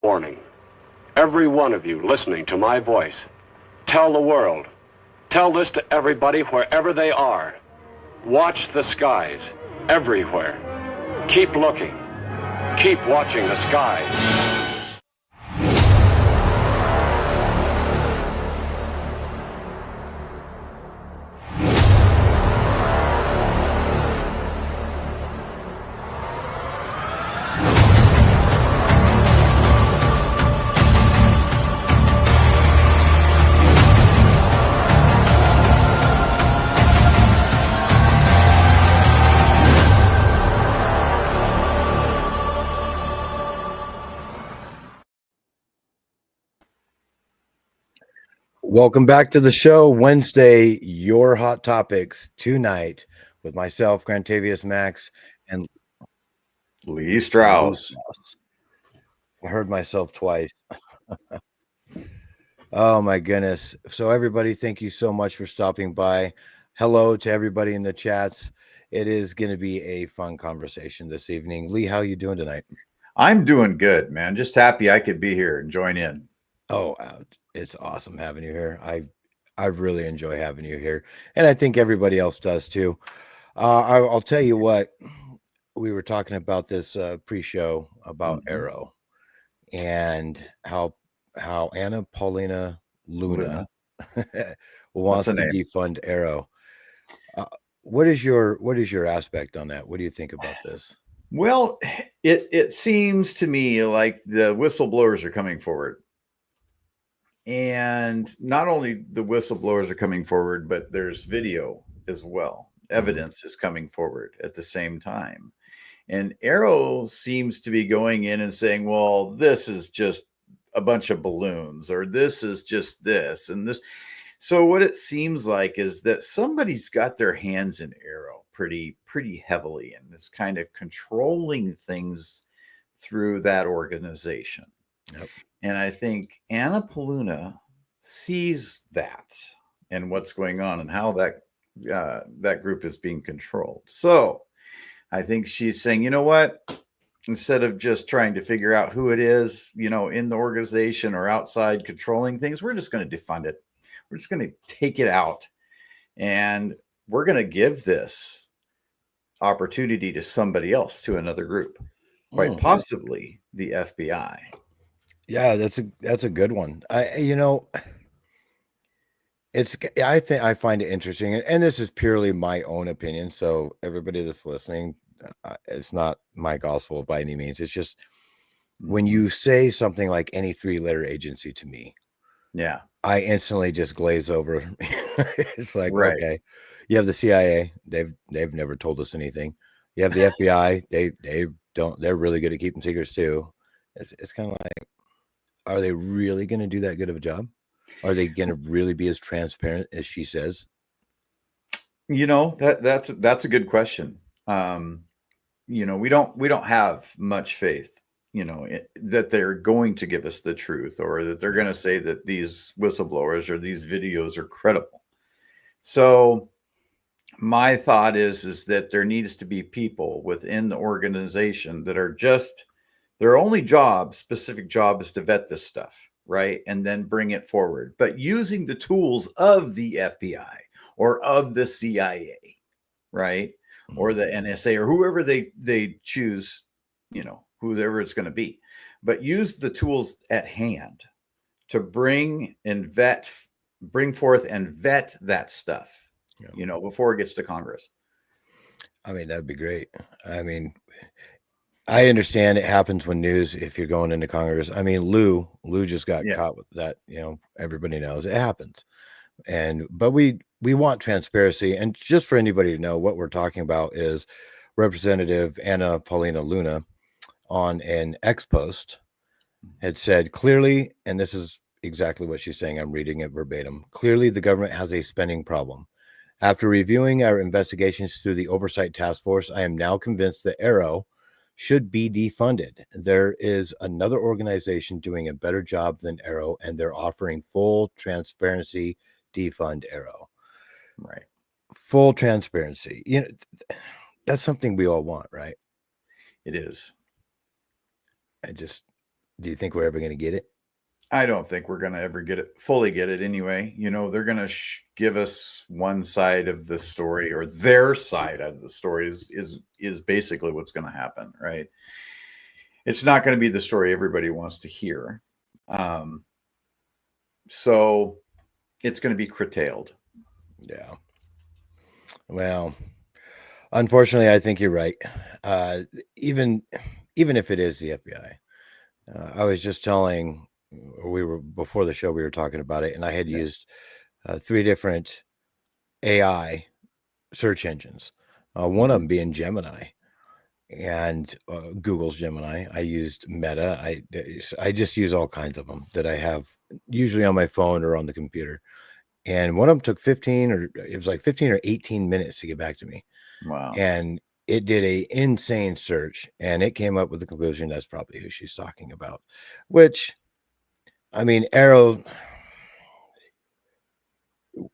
Warning. Every one of you listening to my voice, tell the world. Tell this to everybody wherever they are. Watch the skies everywhere. Keep looking. Keep watching the skies. Welcome back to the show. Wednesday, your hot topics tonight with myself, Grantavious Maxx, and Lee Strauss. I heard myself twice. Oh my goodness. So everybody, thank you so much for stopping by. Hello to everybody in the chats. It is going to be a fun conversation this evening. Lee, how are you doing tonight? I'm doing good, man. Just happy I could be here and join in. Oh, it's awesome having you here. I really enjoy having you here, and I think everybody else does too. I'll tell you what, we were talking about this pre-show about AARO and how Anna Paulina Luna wants to defund AARO. What is your aspect on that? What do you think about this? Well, it seems to me like the whistleblowers are coming forward. And not only the whistleblowers are coming forward, but there's video as well. Evidence is coming forward at the same time. And AARO seems to be going in and saying, well, this is just a bunch of balloons, or this is just this and this. So what it seems like is that somebody's got their hands in AARO pretty heavily and is kind of controlling things through that organization. Yep. And I think Anna Paulina sees that and what's going on and how that group is being controlled. So I think she's saying, you know what? Instead of just trying to figure out who it is, in the organization or outside controlling things, we're just going to defund it. We're just going to take it out. And we're going to give this opportunity to somebody else, to another group, quite possibly the FBI. Yeah, that's a good one. I find it interesting, and this is purely my own opinion. So everybody that's listening, it's not my gospel by any means. It's just when you say something like any 3-letter agency to me, yeah, I instantly just glaze over. It's like, right. Okay, you have the CIA. They've never told us anything. You have the FBI. They're really good at keeping secrets too. It's kind of like, are they really going to do that good of a job? Are they going to really be as transparent as she says? That's a good question. We don't have much faith, that they're going to give us the truth, or that they're going to say that these whistleblowers or these videos are credible. So my thought is that there needs to be people within the organization that are just, their only specific job is to vet this stuff, right? And then bring it forward, but using the tools of the FBI or of the CIA, right? Or the NSA or whoever they choose, whoever it's going to be, but use the tools at hand to bring forth and vet that stuff, before it gets to Congress. I mean, that'd be great. I mean, I understand it happens when if you're going into Congress. I mean, Lou just got caught with that, everybody knows it happens. But we want transparency. And just for anybody to know, what we're talking about is Representative Anna Paulina Luna on an X post had said clearly, and this is exactly what she's saying, I'm reading it verbatim. Clearly, the government has a spending problem. After reviewing our investigations through the Oversight Task Force, I am now convinced that AARO should be defunded. There is another organization doing a better job than AARO, and they're offering full transparency. Defund AARO. Right. Full transparency. That's something we all want, right? It is. Do you think we're ever going to get it? I don't think we're going to ever fully get it anyway. You know, they're going to give us one side of the story, or their side of the story is basically what's going to happen, right? It's not going to be the story everybody wants to hear. So it's going to be curtailed. Yeah. Well, unfortunately, I think you're right. Even if it is the FBI, I was just telling, before the show, we were talking about it, and I had used 3 different AI search engines. One of them being Gemini, and Google's Gemini. I used Meta. I just use all kinds of them that I have usually on my phone or on the computer. And one of them took 15 or 18 minutes to get back to me. Wow. And it did a insane search, and it came up with the conclusion that's probably who she's talking about, which, I mean, AARO,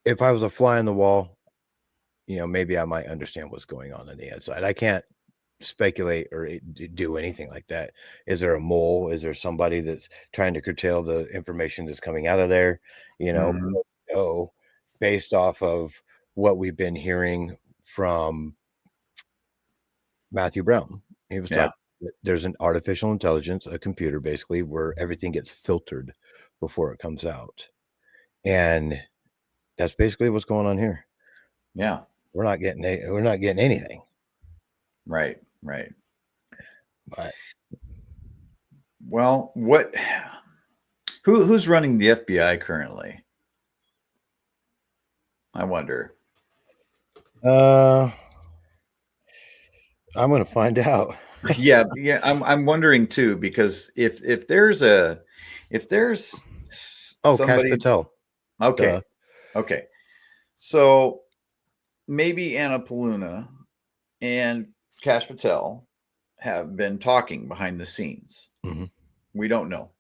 if I was a fly on the wall, maybe I might understand what's going on the inside. I can't speculate or do anything like that. Is there a mole? Is there somebody that's trying to curtail the information that's coming out of there? Based off of what we've been hearing from Matthew Brown. He was talking, there's an artificial intelligence, a computer basically, where everything gets filtered before it comes out. And that's basically what's going on here. Yeah. We're not getting anything. Right. But well, who's running the FBI currently? I wonder. I'm going to find out. yeah. I'm wondering too, because if there's somebody, Kash Patel. Okay. So maybe Anna Paluna and Kash Patel have been talking behind the scenes. Mm-hmm. We don't know,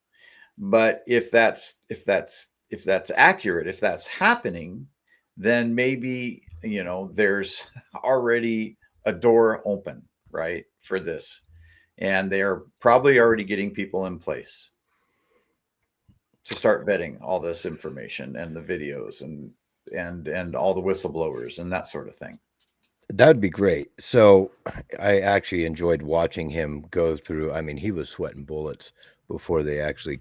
but if that's accurate, if that's happening, then maybe, there's already a door open, right, for this. And they're probably already getting people in place to start vetting all this information and the videos and all the whistleblowers and that sort of thing. That'd be great. So I actually enjoyed watching him go through. I mean, he was sweating bullets before they actually,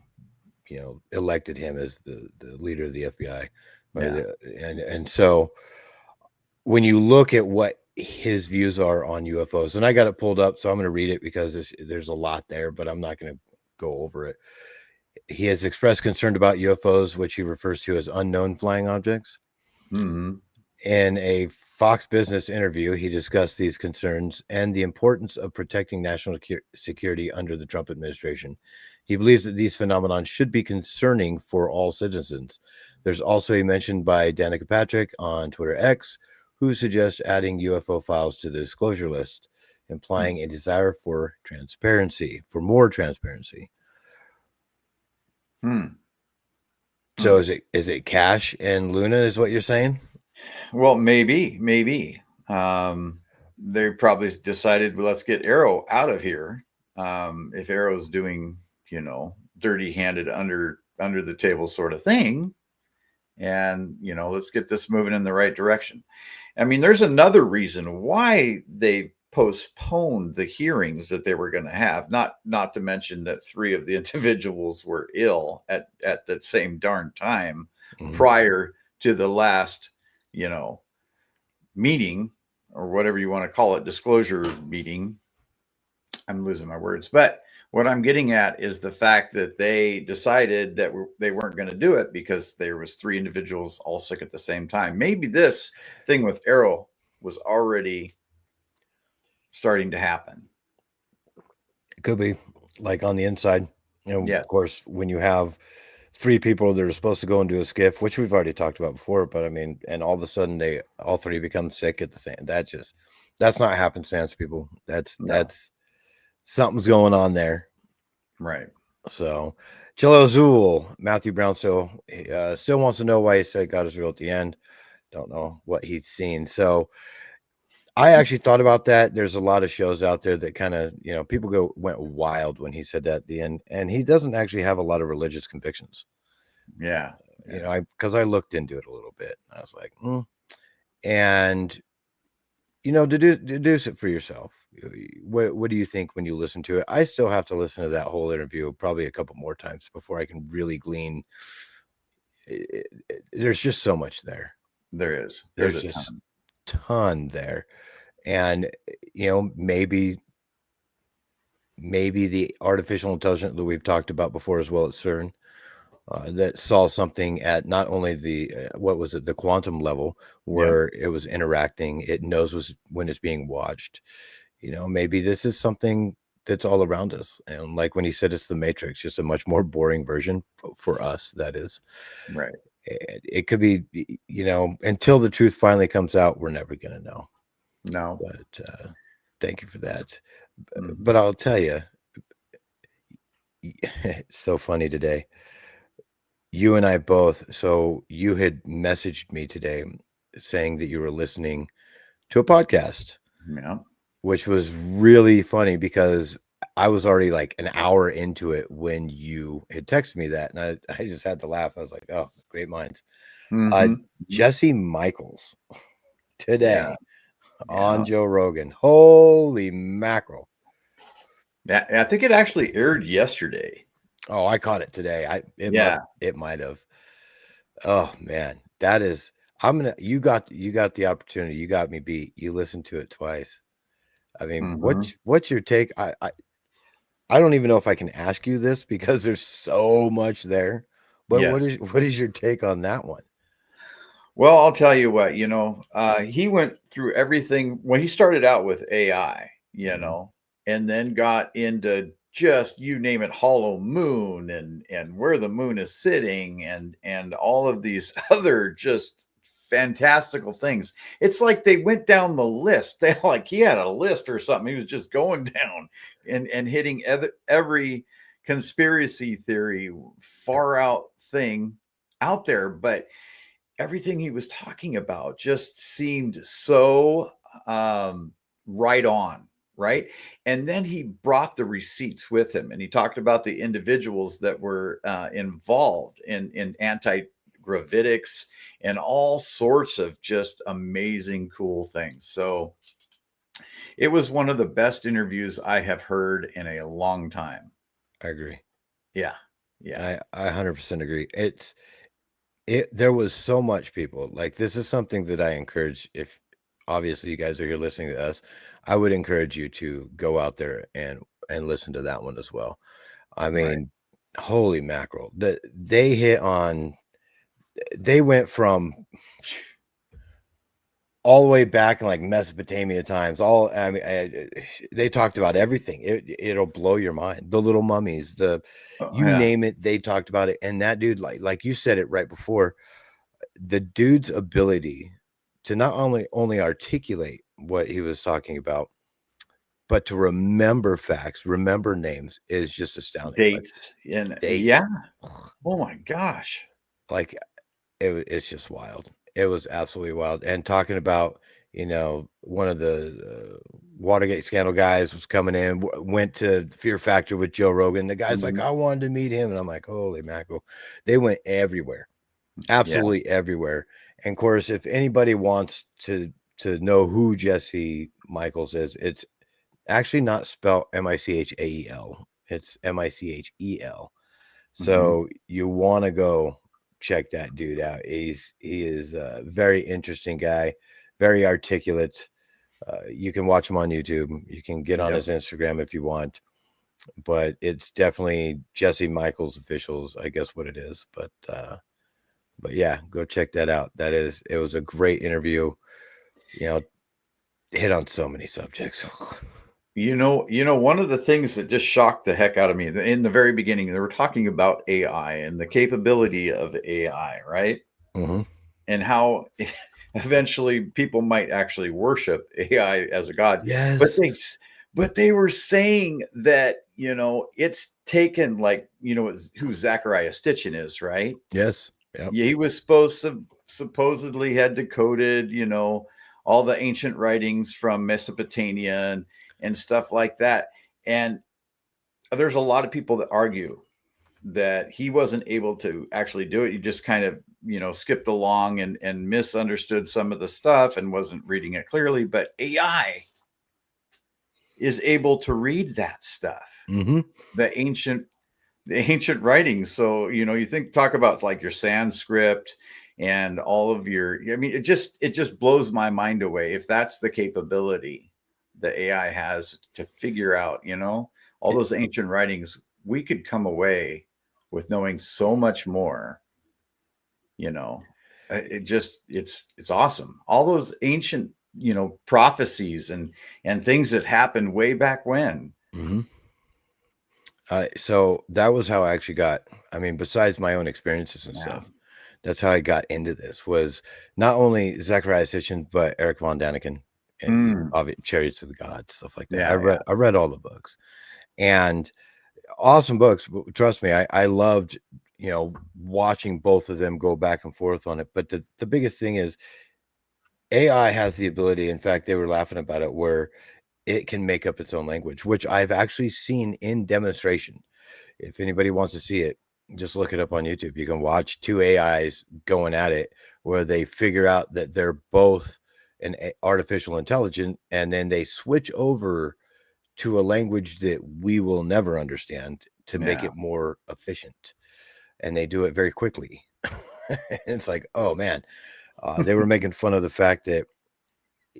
elected him as the leader of the FBI. And so when you look at what his views are on UFOs, and I got it pulled up, so I'm going to read it because there's a lot there, but I'm not going to go over it. He has expressed concern about UFOs, which he refers to as unknown flying objects. Mm-hmm. In a Fox Business interview, he discussed these concerns and the importance of protecting national security under the Trump administration. He believes that these phenomena should be concerning for all citizens. There's also a mention by Danica Patrick on Twitter X, who suggests adding UFO files to the disclosure list, implying a desire for more transparency. So is it Kash and Luna is what you're saying? Well, maybe. They probably decided, well, let's get AARO out of here. If AARO's doing, dirty-handed under the table sort of thing, and let's get this moving in the right direction. I mean, there's another reason why they postponed the hearings that they were going to have. Not to mention that 3 of the individuals were ill at the same darn time prior to the last meeting, or whatever you want to call it, disclosure meeting. I'm losing my words, but what I'm getting at is the fact that they decided that they weren't going to do it because there was 3 individuals all sick at the same time. Maybe this thing with AARO was already starting to happen. It could be like on the inside. Yes. Of course, when you have 3 people that are supposed to go and do a skiff, which we've already talked about before, but I mean, and all of a sudden all 3 become sick at the same. That's not happenstance, people. That's something's going on there. Right. So Chilo Azul, Matthew Brown still wants to know why he said God is real at the end. Don't know what he's seen. So I actually thought about that. There's a lot of shows out there that kind of, people went wild when he said that at the end, and he doesn't actually have a lot of religious convictions. Yeah. Because I looked into it a little bit. I was like, and deduce it for yourself. What do you think when you listen to it? I still have to listen to that whole interview probably a couple more times before I can really glean. There's just so much there. There is. There's just ton there, and maybe the artificial intelligence that we've talked about before as well at CERN. That saw something at not only the the quantum level where it was interacting, it knows when it's being watched. Maybe this is something that's all around us, and like when he said it's the Matrix, just a much more boring version for us. That is right. It could be, until the truth finally comes out, we're never gonna know. No, but thank you for that. But I'll tell you, it's so funny today. You and I both. So you had messaged me today saying that you were listening to a podcast, which was really funny because I was already like an hour into it when you had texted me that, and I just had to laugh. I was like, "Oh, great minds!" Jesse Michaels today on Joe Rogan. Holy mackerel! Yeah, I think it actually aired yesterday. Oh, I caught it today. It might have. Oh man, that is. You got the opportunity. You got me beat. You listened to it twice. I mean, what's your take? I don't even know if I can ask you this because there's so much there. But what is your take on that one? Well, I'll tell you what. He went through everything when he started out with AI. And then got into just, you name it, hollow moon and where the moon is sitting and all of these other just fantastical things. It's like they went down the list. He had a list or something. He was just going down and hitting every conspiracy theory, far out thing out there. But everything he was talking about just seemed so right on. Right. And then he brought the receipts with him, and he talked about the individuals that were involved in anti-gravitics and all sorts of just amazing, cool things. So it was one of the best interviews I have heard in a long time. I agree. Yeah. Yeah. I 100% agree. There was so much, people. Like, this is something that I encourage. If obviously you guys are here listening to us, I would encourage you to go out there and listen to that one as well. I mean, holy mackerel, that they went from all the way back in like Mesopotamia times. They talked about everything. It'll blow your mind. The little mummies, name it, they talked about it. And that dude, like you said it right before, the dude's ability to not only articulate what he was talking about, but to remember facts, remember names is just astounding. Dates. Yeah. Oh my gosh. Like it's just wild. It was absolutely wild. And talking about, one of the Watergate scandal guys was coming in, went to Fear Factor with Joe Rogan. The guy's like, I wanted to meet him. And I'm like, holy mackerel. They went everywhere. Absolutely everywhere. And of course, if anybody wants to know who Jesse Michaels is, it's actually not spelled Michael. It's Michel. So you want to go check that dude out. He is a very interesting guy, very articulate. You can watch him on YouTube. You can get on his Instagram if you want, but it's definitely Jesse Michaels Officials, I guess what it is. But yeah, go check that out. It was a great interview. Hit on so many subjects. One of the things that just shocked the heck out of me in the very beginning, they were talking about AI and the capability of AI, right? And how eventually people might actually worship AI as a god. Yes. But they were saying that, it's taken who Zachariah Stitchin is, right? Yes. Yep. Yeah, he was supposedly had decoded, all the ancient writings from Mesopotamia and stuff like that. And there's a lot of people that argue that he wasn't able to actually do it. He just kind of, skipped along and misunderstood some of the stuff and wasn't reading it clearly. But AI is able to read that stuff, the ancient writings. So, talk about like your Sanskrit and all of it just blows my mind away. If that's the capability that AI has to figure out, all those ancient writings, we could come away with knowing so much more. It's awesome. All those ancient, prophecies and things that happened way back when. So that was how I actually got, besides my own experiences and stuff, that's how I got into this, was not only Zechariah Sitchin, but Eric von Daniken and Chariots of the Gods, stuff like that. I read all the books, and awesome books. Trust me, I loved, watching both of them go back and forth on it. But the biggest thing is AI has the ability, in fact, they were laughing about it, where it can make up its own language, which I've actually seen in demonstration. If anybody wants to see it, just look it up on YouTube. You can watch two AIs going at it, where they figure out that they're both an artificial intelligence, and then they switch over to a language that we will never understand to make it more efficient. And they do it very quickly. It's like, oh man, they were making fun of the fact that,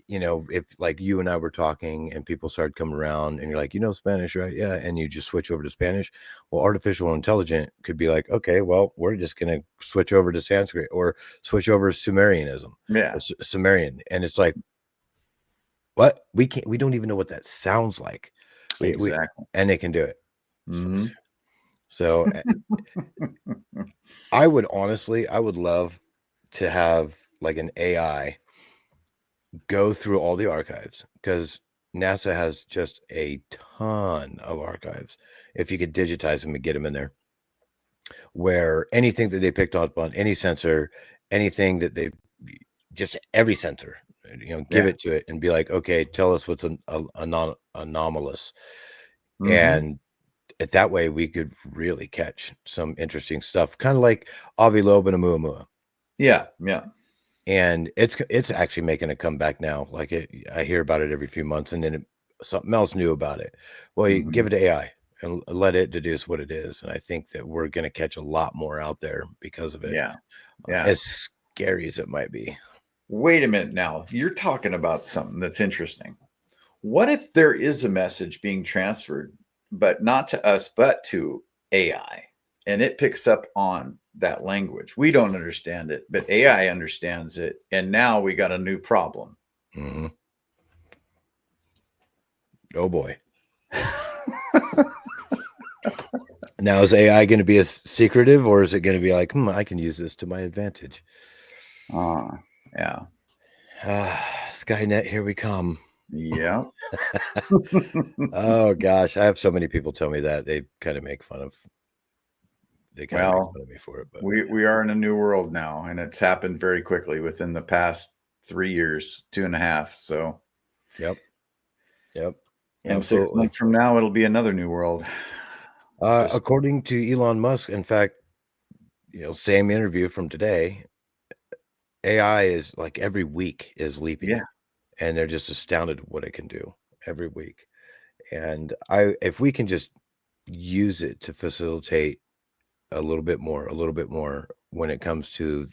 if like you and I were talking and people started coming around and you're like, Spanish, right? Yeah. And you just switch over to Spanish. Well, artificial intelligence could be like, okay, well, we're just going to switch over to Sanskrit or switch over to Sumerianism. Yeah. Sumerian. And it's like, what? We don't even know what that sounds like. Exactly. And they can do it. So I would love to have like an AI go through all the archives, because NASA has just a ton of archives. If you could digitize them and get them in there, where anything that they picked up on, any sensor, anything that they just every sensor, give it to it and be like, okay, tell us what's anomalous. And that way we could really catch some interesting stuff, kind of like Avi Loeb and Oumuamua. Yeah. And it's actually making a comeback now. Like I hear about it every few months, and then something else new about it. Well, you give it to AI and let it deduce what it is. And I think that we're going to catch a lot more out there because of it. Yeah. As scary as it might be. Wait a minute now. You're talking about something that's interesting. What if there is a message being transferred, but not to us, but to AI, and it picks up on that language? We don't understand it, but AI understands it. And now we got a new problem. Oh boy. Now, is AI going to be as secretive, or is it going to be like, I can use this to my advantage? Yeah. Skynet, here we come. Yeah. Oh gosh, I have so many people tell me that. They kind of make fun of. They kind of make fun of me for it, but we are in a new world now, and it's happened very quickly within the past 3 years, 2.5. So, yep. And 6 months from now, it'll be another new world. According to Elon Musk, in fact, same interview from today, AI is like every week is leaping. Yeah. And they're just astounded at what it can do every week. And if we can just use it to facilitate a little bit more when it comes to,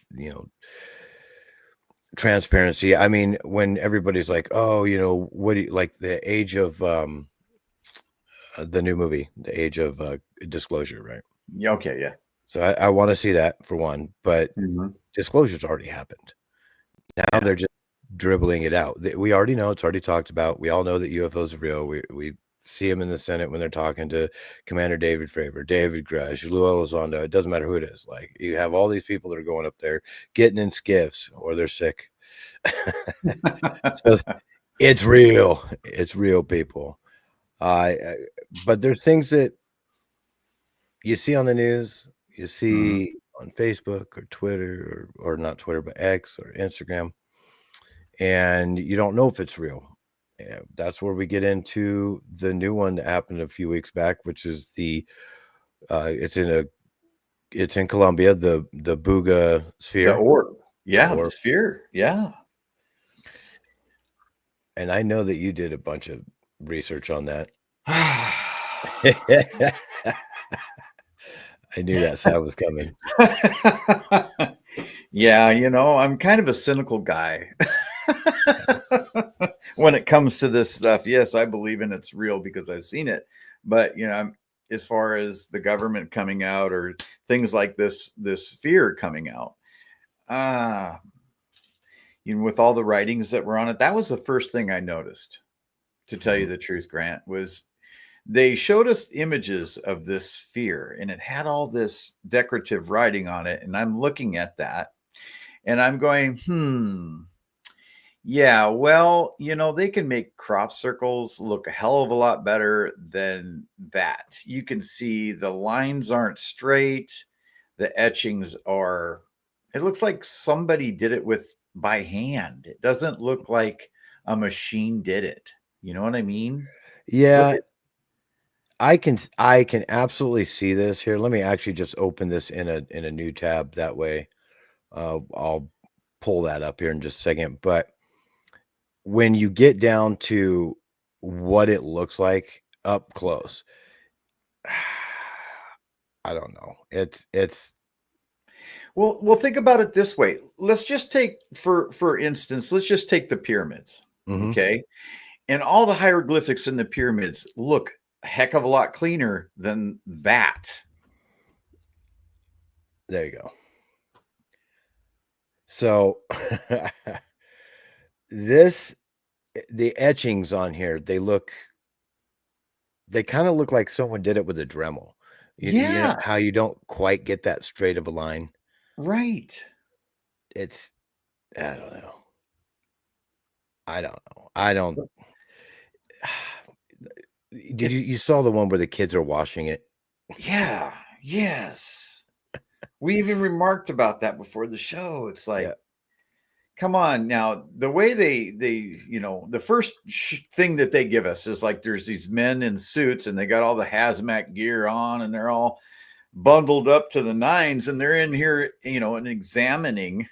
transparency. I mean, when everybody's like, oh, what do you like, the age of the new movie, The Age of Disclosure, right? Yeah. Okay. Yeah. So I want to see that for one, but disclosure's already happened. Now they're just dribbling it out. We already know, it's already talked about. We all know that UFOs are real. We see them in the Senate when they're talking to Commander David Fravor, David Grush, Lou Elizondo. It doesn't matter who it is. Like, you have all these people that are going up there getting in skiffs, or they're sick. So it's real. It's real, people. But there's things that you see on the news, you see on Facebook or Twitter, or not Twitter, but X or Instagram. and you don't know if it's real. Yeah, that's where we get into the new one that happened a few weeks back, which is it's in Colombia, the Buga sphere. The orb. Yeah, The the orb. sphere. Yeah. And I know that you did a bunch of research on that. I knew that sound was coming. Yeah, I'm kind of a cynical guy. When it comes to this stuff, yes, I believe in it's real because I've seen it. But as far as the government coming out or things like this fear coming out, with all the writings that were on it, that was the first thing I noticed, to tell you the truth, Grant, was they showed us images of this sphere and it had all this decorative writing on it. And I'm looking at that and I'm going, yeah, well, they can make crop circles look a hell of a lot better than that. You can see the lines aren't straight. The etchings are, it looks like somebody did it by hand. It doesn't look like a machine did it. You know what I mean? Yeah. I can absolutely see this here. Let me actually just open this in a new tab. That way, I'll pull that up here in just a second. But when you get down to what it looks like up close, I don't know. It's well, think about it this way. Let's just take for instance, let's just take the pyramids. Okay. And all the hieroglyphics in the pyramids look a heck of a lot cleaner than that. There you go. So the etchings on here, they kind of look like someone did it with a Dremel. You know how you don't quite get that straight of a line. Right. It's, I don't know. Did you saw the one where the kids are washing it? Yeah. Yes. We even remarked about that before the show. It's like, come on now. The way they the first thing that they give us is like, there's these men in suits and they got all the hazmat gear on and they're all bundled up to the nines and they're in here, and examining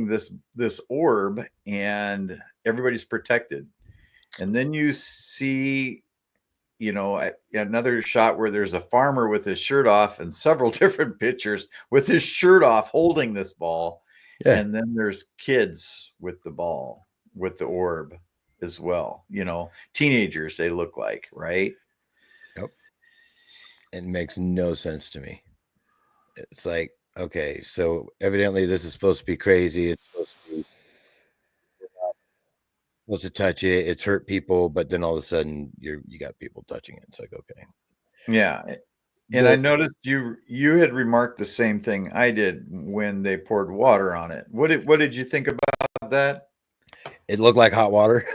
this orb, and everybody's protected. And then you see, another shot where there's a farmer with his shirt off, and several different pictures with his shirt off holding this ball. Yeah. And then there's kids with the ball, with the orb as well. Teenagers, they look like, right? Yep. It makes no sense to me. It's like, okay, so evidently this is supposed to be crazy. It's supposed to touch it. It's hurt people, but then all of a sudden you got people touching it. It's like, okay. Yeah. And I noticed you had remarked the same thing I did when they poured water on it. What did you think about that? It looked like hot water.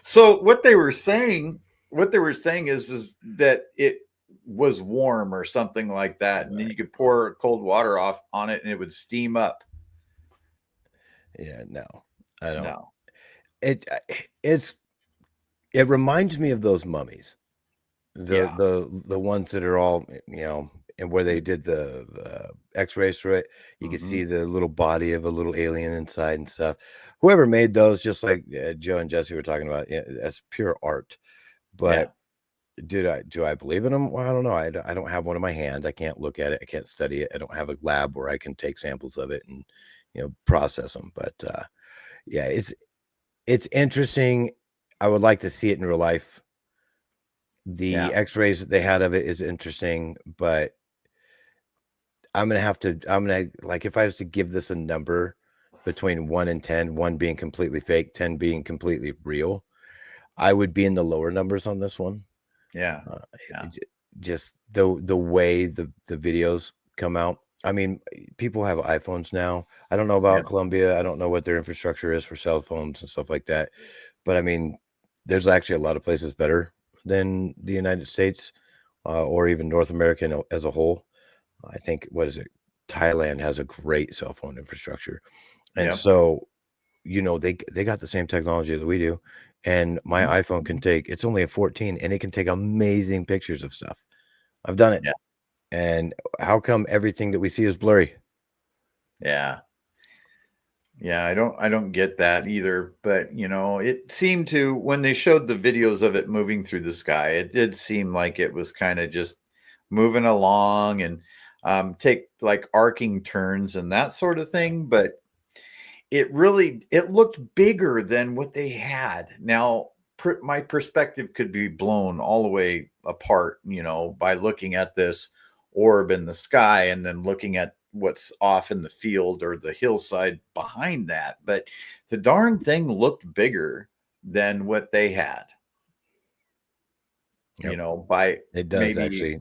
So what they were saying is that it was warm or something like that, and then you could pour cold water off on it and it would steam up. Yeah, no, I don't. No. It reminds me of those mummies, the ones that are all, and where they did the X-rays through it. You could see the little body of a little alien inside and stuff. Whoever made those, just like Joe and Jesse were talking about, that's pure art. But do I believe in them? Well, I don't know. I don't have one in my hand. I can't look at it. I can't study it. I don't have a lab where I can take samples of it and process them. But yeah, it's interesting. I would like to see it in real life. The X-rays that they had of it is interesting, but I'm gonna like, if I was to give this a number between 1 and 10, 1 being completely fake, 10 being completely real, I would be in the lower numbers on this one. Yeah. Just the way the videos come out. I mean, people have iPhones now. I don't know about Colombia. I don't know what their infrastructure is for cell phones and stuff like that. But I mean, there's actually a lot of places better than the United States or even North America as a whole. I think, what is it? Thailand has a great cell phone infrastructure. And Yep. so, you know, they got the same technology that we do. And my iPhone can take, it's only a 14 and it can take amazing pictures of stuff. I've done it. Yeah. And how come everything that we see is blurry? Yeah. Yeah, I don't get that either. But you know, it seemed to, when they showed the videos of it moving through the sky, it did seem like it was kind of just moving along and take like arcing turns and that sort of thing. But it looked bigger than what they had. Now, my perspective could be blown all the way apart, you know, by looking at this orb in the sky and then looking at what's off in the field or the hillside behind that. But the darn thing looked bigger than what they had. Yep. You know, by it does actually,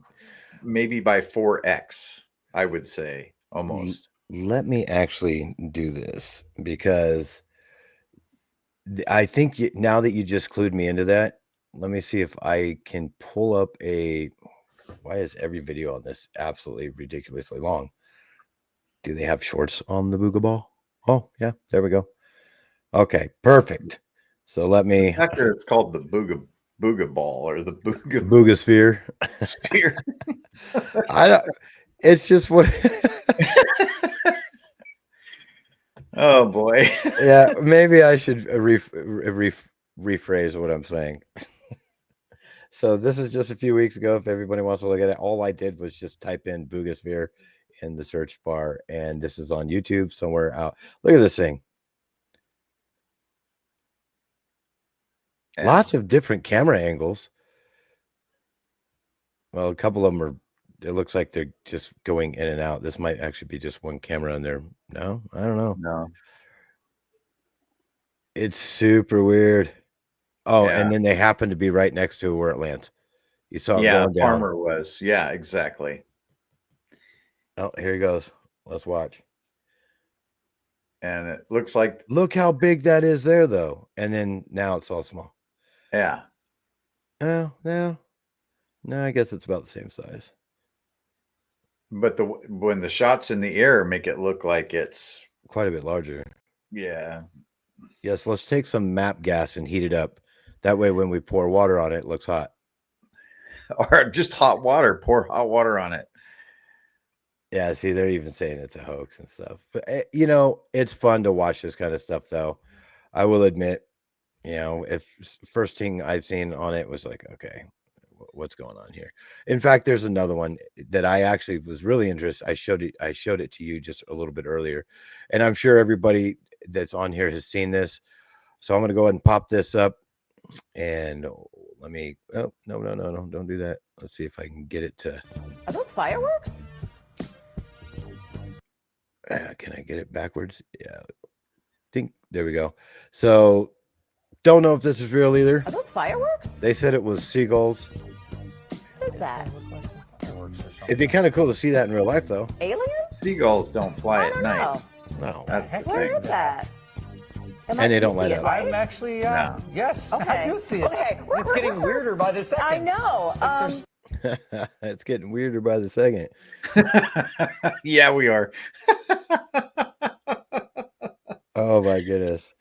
maybe by 4x, I would say, almost. Let me actually do this because I think now that you just clued me into that, let me see if I can pull up why is every video on this absolutely ridiculously long? Do they have shorts on the Buga ball? Oh, yeah, there we go. Okay, perfect. So let me. After it's called the Buga ball or the Buga sphere. Sphere. I don't. It's just what. Oh boy. Yeah, maybe I should rephrase what I'm saying. So this is just a few weeks ago. If everybody wants to look at it, all I did was just type in Buga sphere in the search bar, and this is on YouTube somewhere out. Look at this thing. Yeah. Lots of different camera angles. Well, a couple of them are, it looks like they're just going in and out. This might actually be just one camera in there. No, I don't know. No. It's super weird. Oh, yeah. And then they happen to be right next to where it lands. You saw it going down. Farmer was. Yeah, exactly. Oh, here he goes. Let's watch. And it looks like, look how big that is there, though. And then now it's all small. Yeah. Oh, no, I guess it's about the same size. But when the shots in the air make it look like it's quite a bit larger. Yeah. Yes, let's take some map gas and heat it up. That way, when we pour water on it, it looks hot. Or just hot water. Pour hot water on it. Yeah, see, they're even saying it's a hoax and stuff. But, you know, it's fun to watch this kind of stuff, though. I will admit, you know, if first thing I've seen on it was like, okay, what's going on here? In fact, there's another one that I actually was really interested. I showed it to you just a little bit earlier, and I'm sure everybody that's on here has seen this. So I'm going to go ahead and pop this up, and let me. Oh, no, don't do that. Let's see if I can get it to. Are those fireworks? Can I get it backwards? Yeah, there we go. So don't know if this is real either. Are those fireworks? They said it was seagulls. What is that? It'd be kind of cool to see that in real life, though. Aliens? Seagulls don't fly at night. No. Where is that? And they don't light up. I'm actually, yes, okay. I do see it. Okay. It's getting weirder by the second. I know. It's getting weirder by the second. Yeah, we are. Oh my goodness.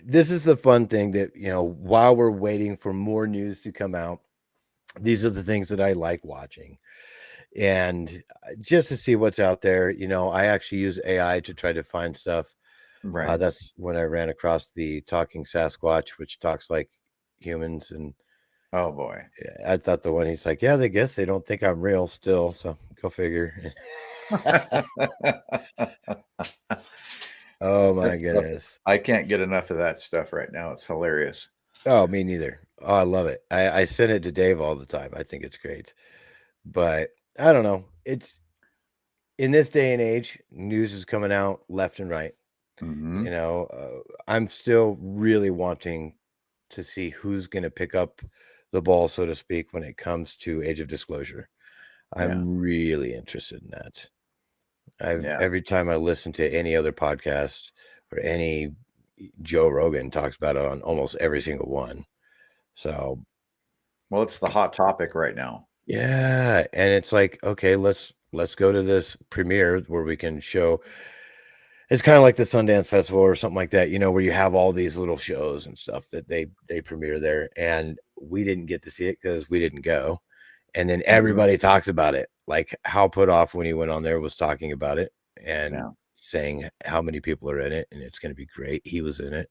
This is the fun thing that, you know, while we're waiting for more news to come out, these are the things that I like watching. And just to see what's out there, you know, I actually use AI to try to find stuff. Right. That's when I ran across the talking Sasquatch, which talks like humans. And oh boy, I thought the one he's like, yeah, they guess they don't think I'm real still. So go figure. Oh my goodness. I can't get enough of that stuff right now. It's hilarious. Oh, me neither. Oh, I love it. I send it to Dave all the time. I think it's great. But I don't know. It's in this day and age, news is coming out left and right. Mm-hmm. You know, I'm still really wanting to see who's going to pick up the ball, so to speak, when it comes to Age of Disclosure. I'm really interested in that. Every time I listen to any other podcast or any Joe Rogan talks about it on almost every single one. So, well, it's the hot topic right now. Yeah, and it's like, okay, let's let's go to this premiere where we can show. It's kind of like the Sundance Festival or something like that, where you have all these little shows and stuff that they premiere there. And we didn't get to see it because we didn't go. And then everybody talks about it. Like how put off when he went on there was talking about it and saying how many people are in it and it's going to be great. He was in it.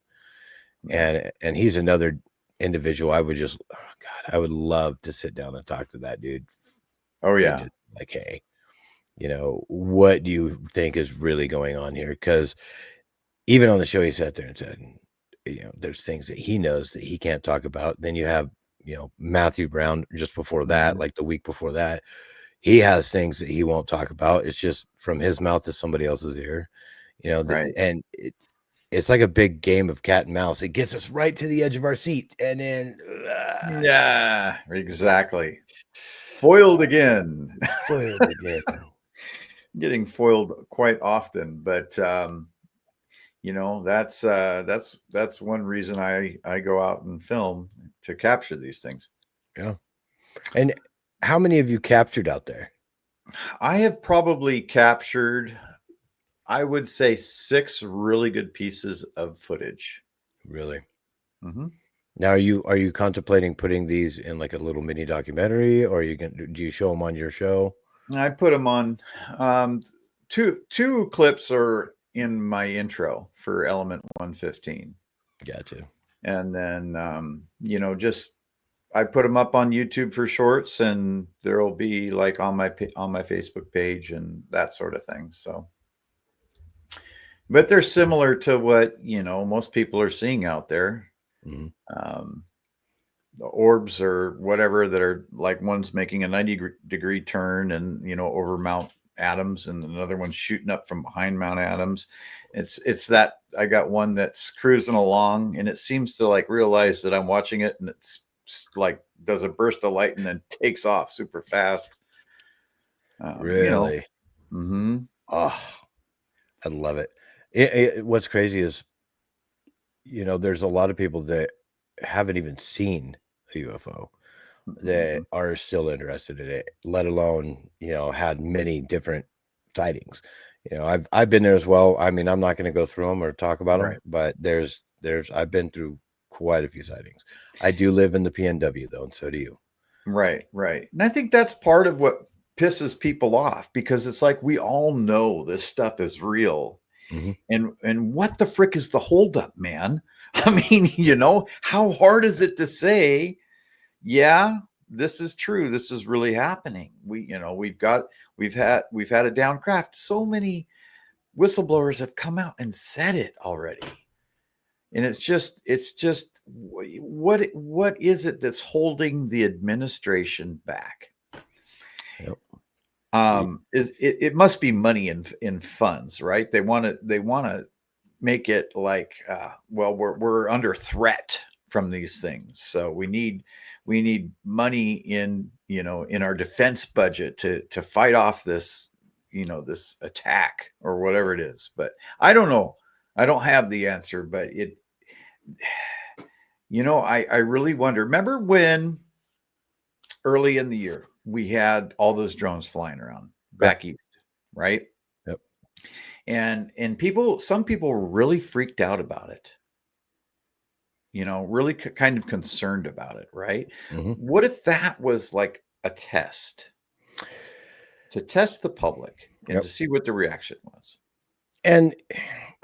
And he's another individual. I would love to sit down and talk to that dude. Oh yeah. Just, like, hey, what do you think is really going on here? Because even on the show, he sat there and said, there's things that he knows that he can't talk about. Then you have, Matthew Brown just before that, like the week before that, he has things that he won't talk about. It's just from his mouth to somebody else's ear, Right. And it's like a big game of cat and mouse. It gets us right to the edge of our seat. And then, yeah, exactly. Foiled again. Getting foiled quite often, but that's one reason I go out and film, to capture these things. Yeah. And how many have you captured out there? I have probably captured, I would say, 6 really good pieces of footage. Really? Mm-hmm. Now, are you contemplating putting these in like a little mini documentary, or do you show them on your show? I put them on. Two clips are in my intro for Element 115. Gotcha. And then, just I put them up on YouTube for shorts, and there'll be like on my Facebook page and that sort of thing. So, but they're similar to what most people are seeing out there. Mm-hmm. The orbs or whatever that are like, one's making a 90-degree turn and over Mount Adams, and another one shooting up from behind Mount Adams. It's that I got one that's cruising along, and it seems to like realize that I'm watching it, and it's like does a burst of light and then takes off super fast. Really? Mm-hmm. Oh, I love it. What's crazy is, there's a lot of people that haven't even seen a UFO that are still interested in it, let alone, had many different sightings. I've been there as well. I mean, I'm not going to go through them or talk about them, but I've been through quite a few sightings. I do live in the PNW though, and so do you. Right. And I think that's part of what pisses people off, because it's like, we all know this stuff is real. Mm-hmm. And what the frick is the holdup, man? I mean, how hard is it to say, yeah, this is true, this is really happening? We've had a downcraft. So many whistleblowers have come out and said it already. And it's just what is it that's holding the administration back? Yep. It must be money in funds, right? They want to make it like, we're under threat from these things, so we need money in our defense budget to fight off this this attack or whatever it is. But I don't know. I don't have the answer, but I really wonder. Remember when early in the year we had all those drones flying around back east, right? Yep. And some people were really freaked out about it. Really kind of concerned about it, right? Mm-hmm. What if that was like a test to test the public and to see what the reaction was? And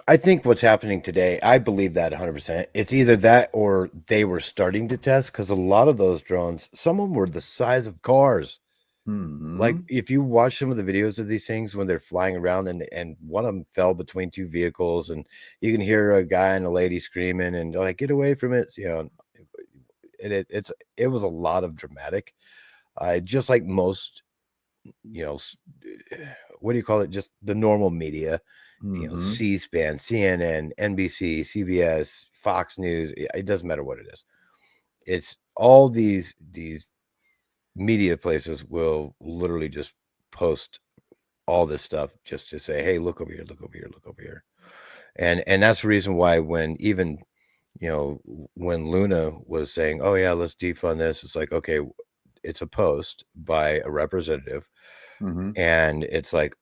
I think what's happening today, I believe that 100%. It's either that or they were starting to test, because a lot of those drones, some of them were the size of cars. Mm-hmm. Like if you watch some of the videos of these things when they're flying around, and one of them fell between 2 vehicles, and you can hear a guy and a lady screaming and like, get away from it. It was a lot of dramatic, just like most, what do you call it? Just the normal media. Mm-hmm. C-SPAN, CNN, NBC, CBS, Fox News. It doesn't matter what it is. It's all these media places will literally just post all this stuff just to say, hey, look over here, look over here, look over here. And that's the reason why when Luna was saying, oh yeah, let's defund this, it's like, okay, it's a post by a representative And it's like,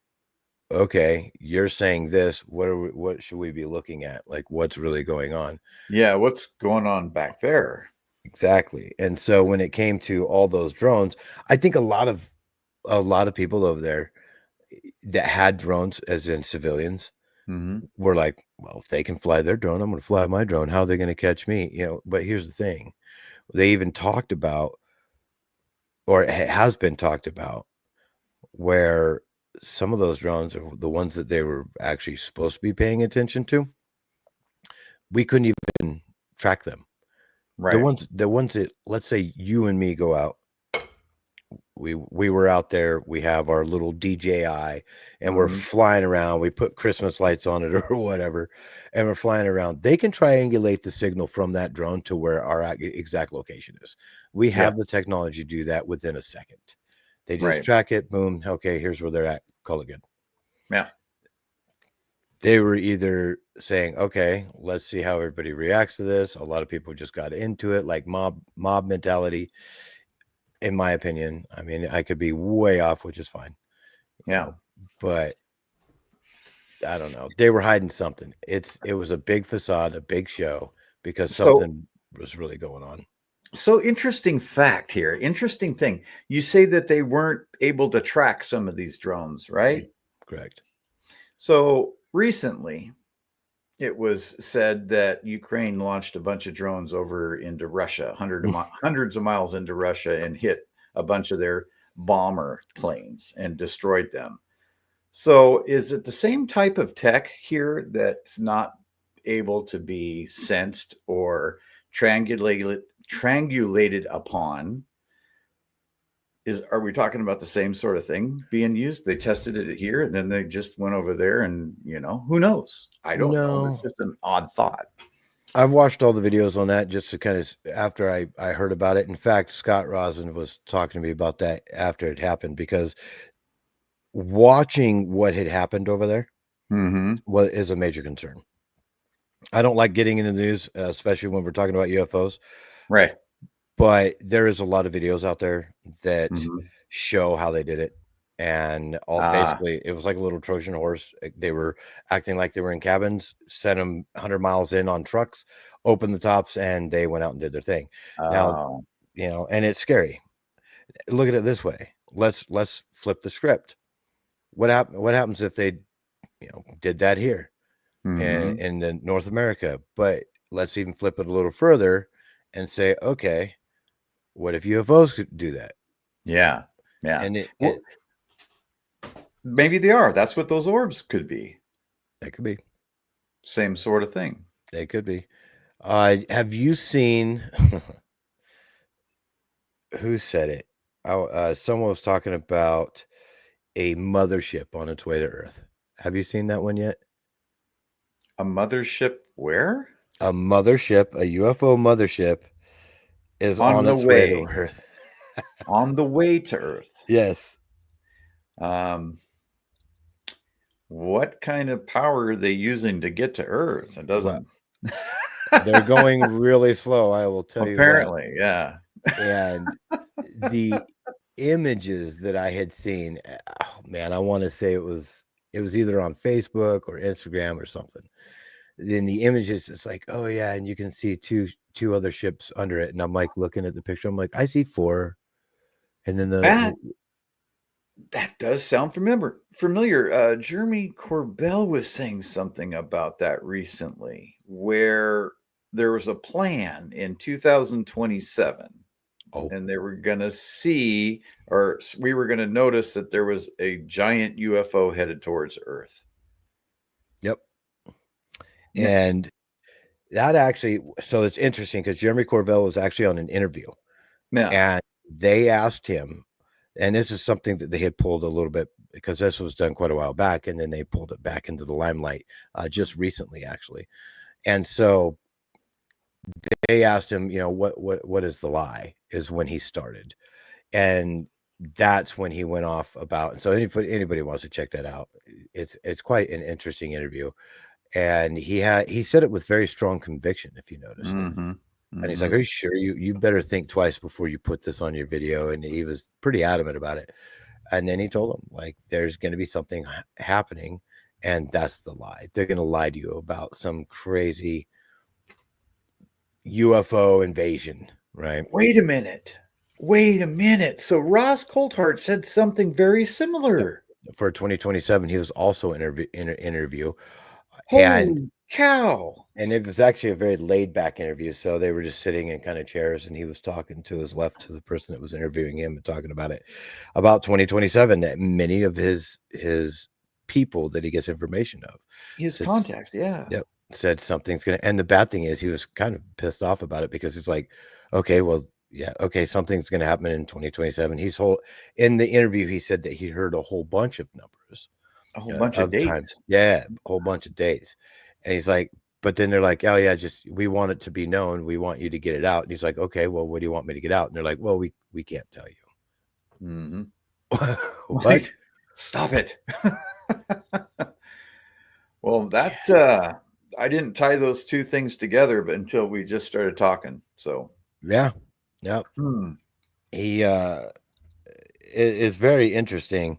okay, you're saying this. What should we be looking at? Like, what's really going on? Yeah, what's going on back there? Exactly. And so when it came to all those drones, I think a lot of people over there that had drones, as in civilians, were like, well, if they can fly their drone, I'm going to fly my drone. How are they going to catch me? You know, but here's the thing. They even talked about, or it has been talked about, where some of those drones are the ones that they were actually supposed to be paying attention to. We couldn't even track them. Right. The ones that, let's say you and me go out, we were out there, we have our little DJI and we're flying around, we put Christmas lights on it or whatever, and we're flying around. They can triangulate the signal from that drone to where our exact location is. We have the technology to do that within a second. They just track it, boom, okay, here's where they're at, call it good. Yeah. They were either saying, okay, let's see how everybody reacts to this. A lot of people just got into it, like mob mentality, in my opinion. I mean, I could be way off, which is fine. Yeah. But I don't know. They were hiding something. It was a big facade, a big show, because something was really going on. So interesting fact here. Interesting thing. You say that they weren't able to track some of these drones, right? Correct. So recently, it was said that Ukraine launched a bunch of drones over into Russia, hundreds of miles into Russia, and hit a bunch of their bomber planes and destroyed them. So is it the same type of tech here that's not able to be sensed or triangulated upon? Are we talking about the same sort of thing being used? They tested it here and then they just went over there and, who knows? I don't know. It's just an odd thought. I've watched all the videos on that just to kind of, after I heard about it. In fact, Scott Rosen was talking to me about that after it happened, because watching what had happened over there is a major concern. I don't like getting into the news, especially when we're talking about UFOs. Right. But there is a lot of videos out there that show how they did it. And basically, it was like a little Trojan horse. They were acting like they were in cabins, sent them 100 miles in on trucks, opened the tops, and they went out and did their thing. Now, and it's scary. Look at it this way. Let's flip the script. What happens if they, did that here in North America? But let's even flip it a little further and say, okay, what if UFOs could do that? Yeah. Yeah. And maybe they are. That's what those orbs could be. That could be. Same sort of thing. They could be. Have you seen who said it? Someone was talking about a mothership on its way to Earth. Have you seen that one yet? A mothership where? A mothership, a UFO mothership, is on its way to Earth. On the way to Earth. Yes. What kind of power are they using to get to Earth? It doesn't. They're going really slow, I will tell you. Apparently, yeah. And the images that I had seen, oh man, I want to say it was either on Facebook or Instagram or something. Then the images, it's like, oh yeah, and you can see two other ships under it, and I'm like looking at the picture, I'm like, I see 4, and then that does sound familiar. Jeremy Corbell was saying something about that recently, where there was a plan in 2027, and they were going to see, or we were going to notice that there was a giant UFO headed towards Earth. Yep. And that actually, so it's interesting because Jeremy Corbell was actually on an interview, and they asked him, and this is something that they had pulled a little bit, because this was done quite a while back, and then they pulled it back into the limelight just recently, actually. And so they asked him, what is the lie, is when he started. And that's when he went off about, and so anybody wants to check that out. It's quite an interesting interview. And he said it with very strong conviction, if you notice. And he's like, are you sure? You better think twice before you put this on your video. And he was pretty adamant about it. And then he told him, like, there's going to be something happening, and that's the lie. They're going to lie to you about some crazy UFO invasion, right? Wait a minute. So Ross Coulthart said something very similar. For 2027, he was also in an interview. Holy cow. And it was actually a very laid back interview. So they were just sitting in kind of chairs, and he was talking to his left to the person that was interviewing him and talking about 2027, that many of his people that he gets information of, His contacts, yeah. Yep, said something's gonna. And the bad thing is, he was kind of pissed off about it, because it's like, okay, well, yeah, okay, something's gonna happen in 2027. In the interview, he said that he heard a whole bunch of numbers, a whole bunch of dates. Times. Yeah, a whole bunch of dates. And he's like, but then they're like, oh yeah, just, we want it to be known. We want you to get it out. And he's like, okay, well, what do you want me to get out? And they're like, well, we can't tell you. Mm-hmm. What? Like, stop it. Well, that I didn't tie those two things together, but until we just started talking. So yeah. He it's very interesting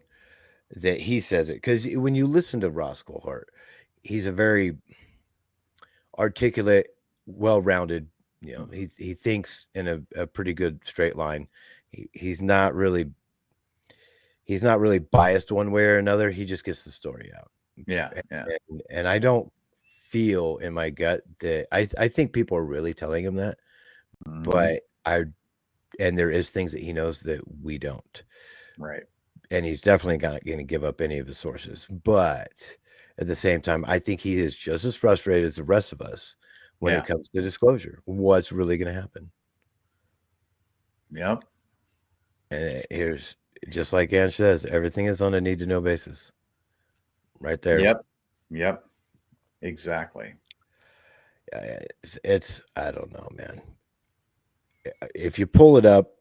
that he says it, because when you listen to Ross Coulthart, he's a very articulate, well-rounded, he thinks in a pretty good straight line. He's not really biased one way or another. He just gets the story out. Yeah. And I don't feel in my gut that I think people are really telling him that, but there is things that he knows that we don't. Right. And he's definitely not going to give up any of his sources. But at the same time, I think he is just as frustrated as the rest of us when it comes to disclosure. What's really going to happen? Yep. And here's, just like Ange says, everything is on a need-to-know basis. Right there. Yep. Exactly. It's I don't know, man. If you pull it up,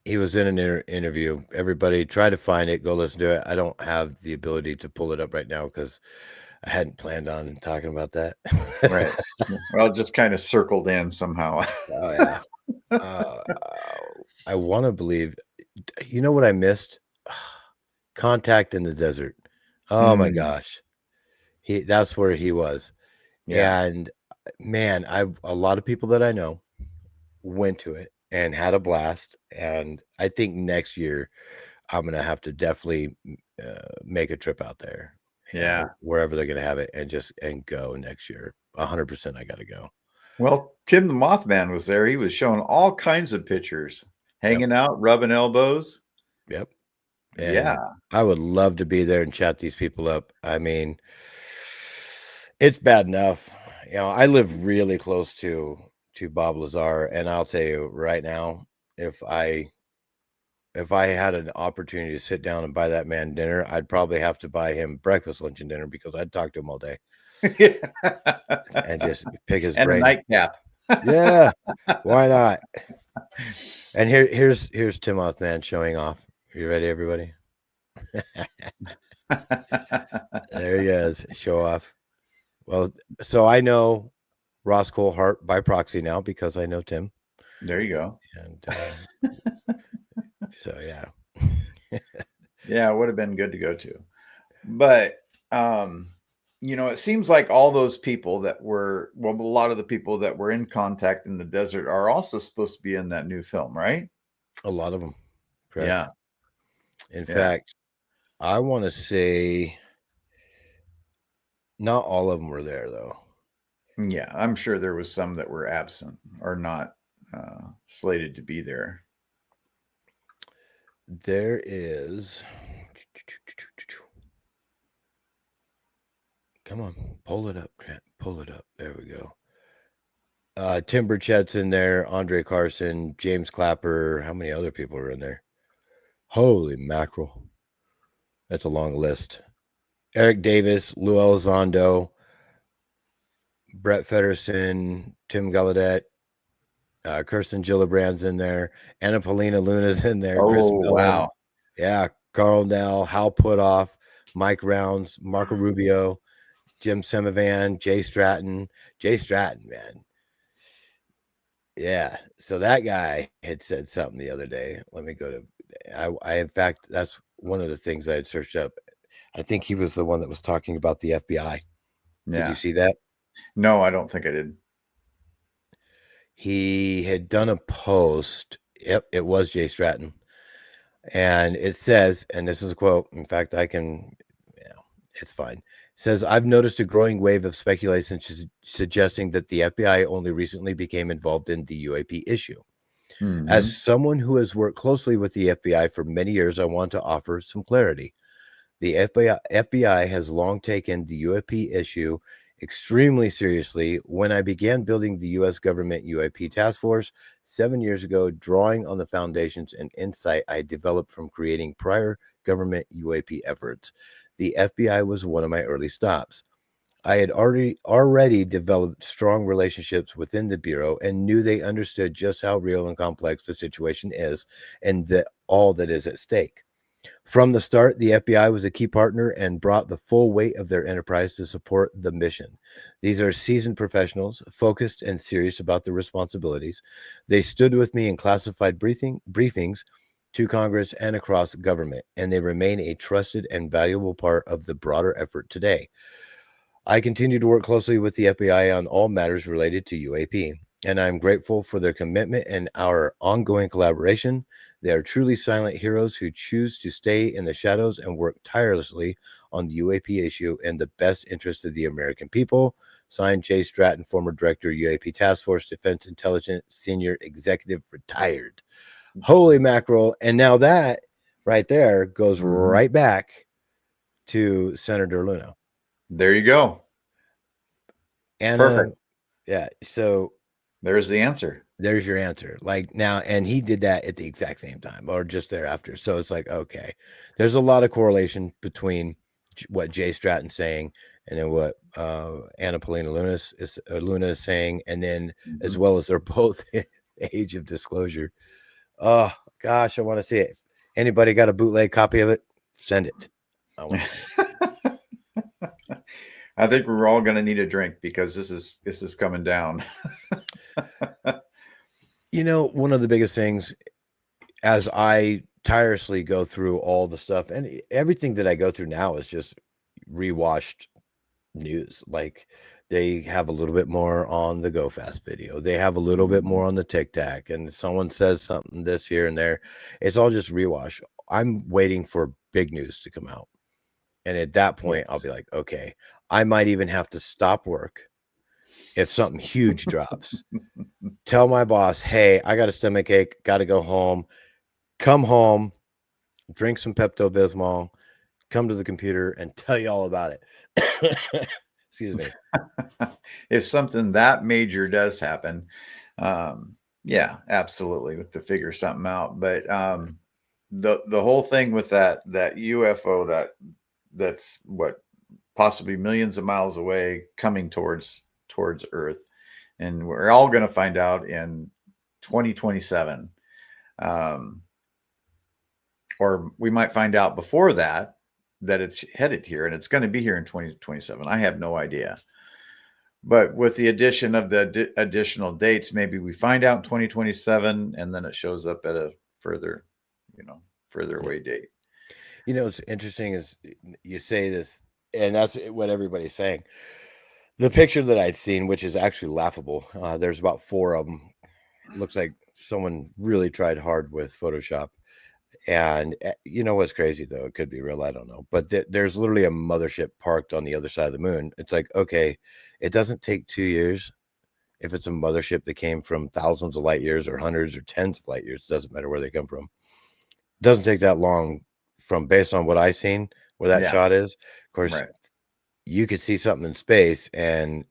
he was in an interview. Everybody try to find it. Go listen to it. I don't have the ability to pull it up right now because I hadn't planned on talking about that. Right. Well, just kind of circled in somehow. Oh, yeah. I want to believe. You know what I missed? Contact in the Desert. Oh, my gosh. That's where he was. Yeah. And, man, a lot of people that I know went to it and had a blast. And I think next year I'm going to have to definitely make a trip out there. Yeah. Wherever they're going to have it, and go next year. 100% I got to go. Well, Tim the Mothman was there. He was showing all kinds of pictures, hanging out, rubbing elbows. Yep. And I would love to be there and chat these people up. I mean, it's bad enough. I live really close to Bob Lazar, and I'll tell you right now, if I had an opportunity to sit down and buy that man dinner, I'd probably have to buy him breakfast, lunch, and dinner, because I'd talk to him all day and just pick his brain. And a nightcap. Yeah, why not? And here's Tim Mothman showing off. Are you ready, everybody? There he is, show off. Well, so I know Ross Coulthart by proxy now because I know Tim. There you go. And so yeah. Yeah, it would have been good to go to. But it seems like all those people that were, a lot of the people that were in Contact in the Desert are also supposed to be in that new film, right? A lot of them. Correct. Yeah. In fact, I want to say not all of them were there, though. Yeah, I'm sure there was some that were absent or not slated to be there. There is. Come on, pull it up, Grant. Pull it up. There we go. Tim Burchett's in there, Andre Carson, James Clapper. How many other people are in there? Holy mackerel. That's a long list. Eric Davis, Lou Elizondo, Brett Federson, Tim Gallaudet, Kirsten Gillibrand's in there. Anna Paulina Luna's in there. Oh, Chris Mellon. wow. Yeah, Carl Nell, Hal Putoff, Mike Rounds, Marco Rubio, Jim Semivan, Jay Stratton, man. Yeah, so that guy had said something the other day. Let me go to, I in fact, that's one of the things I had searched up. I think he was the one that was talking about the FBI. Did Yeah. you see that? No, I don't think I did. He had done a post. Yep, it was Jay Stratton. And it says, and this is a quote, in fact, I can, it's fine. It says, I've noticed a growing wave of speculation suggesting that the FBI only recently became involved in the UAP issue. Mhm. As someone who has worked closely with the FBI for many years, I want to offer some clarity. The FBI has long taken the UAP issue extremely seriously. When I began building the U.S. government UAP task force 7 years ago, drawing on the foundations and insight I developed from creating prior government UAP efforts, the FBI was one of my early stops. I had already developed strong relationships within the Bureau and knew they understood just how real and complex the situation is and that all that is at stake. From the start, the FBI was a key partner and brought the full weight of their enterprise to support the mission. These are seasoned professionals, focused and serious about their responsibilities. They stood with me in classified briefings to Congress and across government, and they remain a trusted and valuable part of the broader effort today. I continue to work closely with the FBI on all matters related to UAP, and I'm grateful for their commitment and our ongoing collaboration. They are truly silent heroes who choose to stay in the shadows and work tirelessly on the UAP issue in the best interest of the American people. Signed, Jay Stratton, former director, UAP Task Force, Defense Intelligence, Senior Executive, retired. Holy mackerel. And now that right there goes right back to Senator Luna. There you go. And Perfect. Yeah. So there's the answer. There's your answer. Like now, and he did that at the exact same time or just thereafter. So it's like, okay, there's a lot of correlation between what Jay Stratton's saying and then what Anna Paulina Luna is saying, and then as well as they're both age of disclosure. Oh gosh, I want to see it. Anybody got a bootleg copy of it? Send it. I want to see it. I think we're all going to need a drink because this is coming down. You know, one of the biggest things as I tirelessly go through all the stuff, and everything that I go through now is just rewashed news. Like they have a little bit more on the Go Fast video. They have a little bit more on the Tic Tac, and someone says something this here and there. It's all just rewash. I'm waiting for big news to come out. And at that point, I'll be like, okay, I might even have to stop work if something huge drops. Tell my boss, hey, I got a stomach ache, got to go home. Come home, drink some Pepto-Bismol, come to the computer and tell you all about it. Excuse me. If something that major does happen, yeah, absolutely, to figure something out. But the whole thing with that UFO that's what possibly millions of miles away coming towards Earth, and we're all going to find out in 2027, or we might find out before that it's headed here, and it's going to be here in 2027. I have no idea, but with the addition of the additional dates, maybe we find out in 2027, and then it shows up at a further away date. You know, what's interesting is you say this, and that's what everybody's saying. The picture that I'd seen, which is actually laughable, there's about 4 of them. Looks like someone really tried hard with Photoshop. And you know what's crazy, though? It could be real. I don't know. But there's literally a mothership parked on the other side of the moon. It's like, okay, it doesn't take 2 years. If it's a mothership that came from thousands of light years or hundreds or tens of light years, it doesn't matter where they come from. It doesn't take that long from based on what I've seen where that shot is. Of course, right. You could see something in space and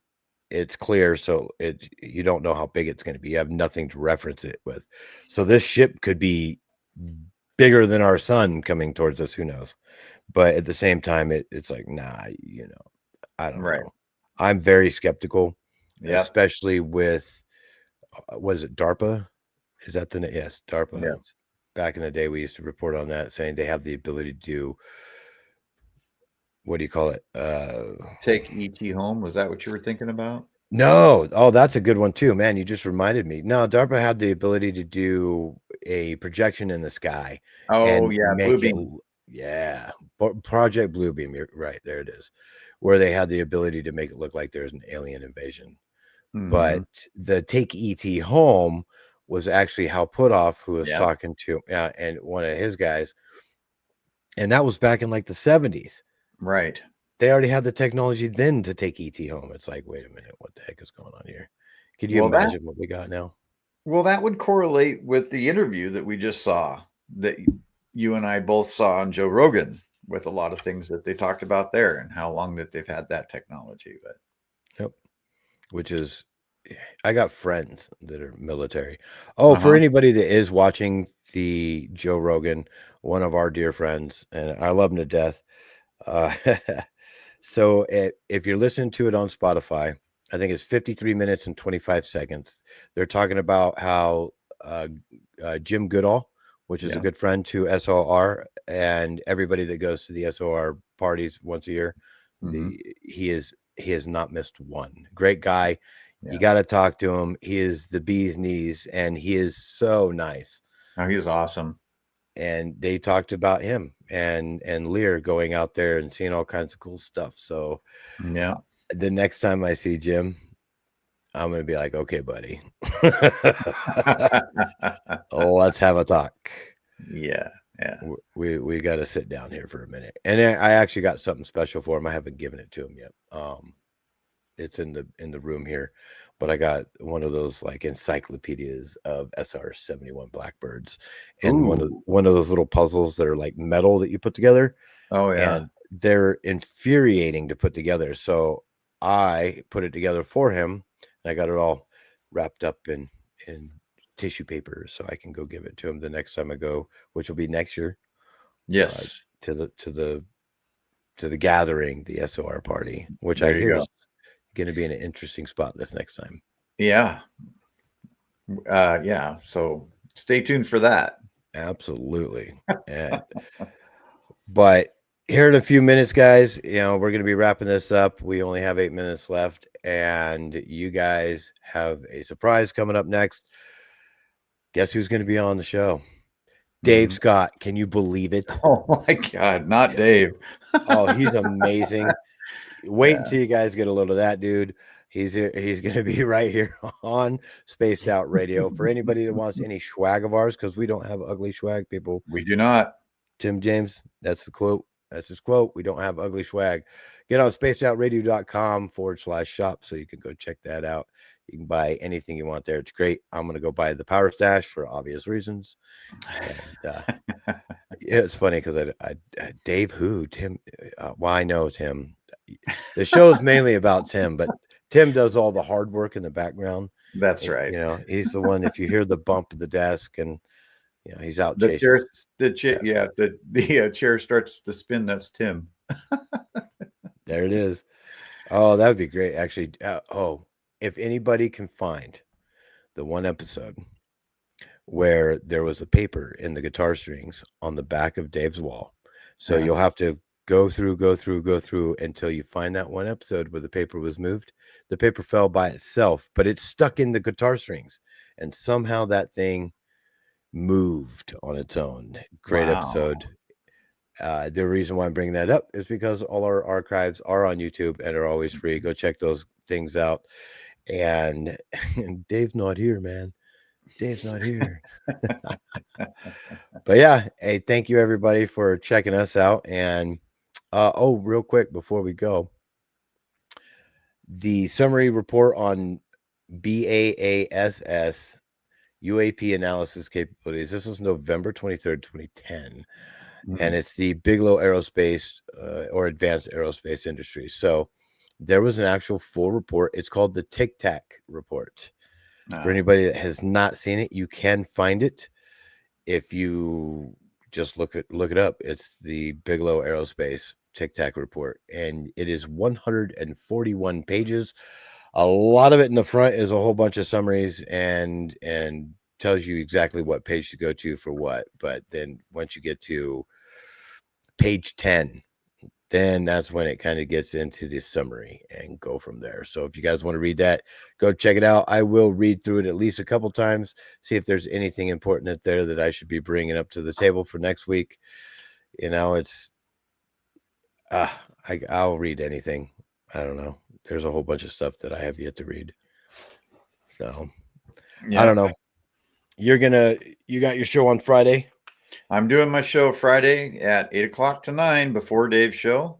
it's clear. So you don't know how big it's going to be. You have nothing to reference it with. So this ship could be bigger than our sun coming towards us. Who knows? But at the same time, it's like, nah, I don't know. I'm very skeptical, especially with, what is it? DARPA? Is that the name? Yes. DARPA. Yeah. Back in the day, we used to report on that, saying they have the ability to do, what do you call it? Take ET home. Was that what you were thinking about? No. Oh, that's a good one too, man. You just reminded me. No, DARPA had the ability to do a projection in the sky. Oh, yeah. Yeah, Project Bluebeam. You're right. There it is, where they had the ability to make it look like there's an alien invasion. But the Take ET Home was actually Hal Puthoff, who was talking to and one of his guys, and that was back in like the 70s. Right. They already had the technology then to take ET home. It's like, wait a minute, what the heck is going on here? Could you imagine what we got now? Well, that would correlate with the interview that we just saw, that you and I both saw on Joe Rogan, with a lot of things that they talked about there and how long that they've had that technology. But yep, which is, I got friends that are military. Oh, for anybody that is watching the Joe Rogan, one of our dear friends, and I love him to death. So if you're listening to it on Spotify, I think it's 53 minutes and 25 seconds. They're talking about how Jim Goodall, which is a good friend to SOR, and everybody that goes to the SOR parties once a year, he has not missed one. Great guy. Yeah. You got to talk to him. He is the bee's knees, and he is so nice. Oh, he is awesome. And they talked about him and Lear going out there and seeing all kinds of cool stuff. So yeah, the next time I see Jim, I'm going to be like, okay, buddy, let's have a talk. Yeah. Yeah. We got to sit down here for a minute. And I actually got something special for him. I haven't given it to him yet. It's in the room here, but I got one of those like encyclopedias of SR-71 Blackbirds, and one of those little puzzles that are like metal that you put together. Oh yeah, and they're infuriating to put together. So I put it together for him, and I got it all wrapped up in tissue paper, so I can go give it to him the next time I go, which will be next year. Yes, to the gathering, the SOR party, which I hear is going to be in an interesting spot this next time. Yeah. So stay tuned for that. Absolutely. But here in a few minutes, guys, we're going to be wrapping this up. We only have 8 minutes left, and you guys have a surprise coming up next. Guess who's going to be on the show? Dave Scott. Can you believe it? Oh my God, not Dave. Oh, he's amazing. Wait until you guys get a load of that dude. He's here. He's going to be right here on Spaced Out Radio. For anybody that wants any swag of ours, because we don't have ugly swag, people. We do not. Tim James, that's the quote. That's his quote. We don't have ugly swag. Get on spacedoutradio.com/shop so you can go check that out. You can buy anything you want there. It's great. I'm going to go buy the Power Stash for obvious reasons. And, yeah, it's funny because Dave who? Tim. Well, I know Tim. The show is mainly about Tim, but Tim does all the hard work in the background. That's right. He's the one. If you hear the bump of the desk, and he's out the chasing. The chair starts to spin. That's Tim. There it is. Oh, that would be great. Actually, if anybody can find the one episode where there was a paper in the guitar strings on the back of Dave's wall, so you'll have to go through until you find that one episode where the paper was moved. The paper fell by itself, but it's stuck in the guitar strings, and somehow that thing moved on its own. Great episode. The reason why I'm bringing that up is because all our archives are on YouTube and are always free. Go check those things out. And Dave's not here, man. Dave's not here. But yeah, hey, thank you everybody for checking us out. And real quick before we go, the summary report on BAASS UAP analysis capabilities. This is November 23rd, 2010. And it's the Bigelow Aerospace or Advanced Aerospace Industry. So there was an actual full report. It's called the Tic Tac report. For anybody that has not seen it, you can find it if you just look it up. It's the Bigelow Aerospace Tic Tac report, and it is 141 pages. A lot of it in the front is a whole bunch of summaries and tells you exactly what page to go to for what. But then once you get to page 10, then that's when it kind of gets into the summary and go from there. So if you guys want to read that, go check it out. I will read through it at least a couple times, see if there's anything important there that I should be bringing up to the table for next week. You know, it's I'll read anything. I don't know. There's a whole bunch of stuff that I have yet to read. So Yeah. I don't know. You got your show on Friday? I'm doing my show Friday at 8:00 to 9 before Dave's show.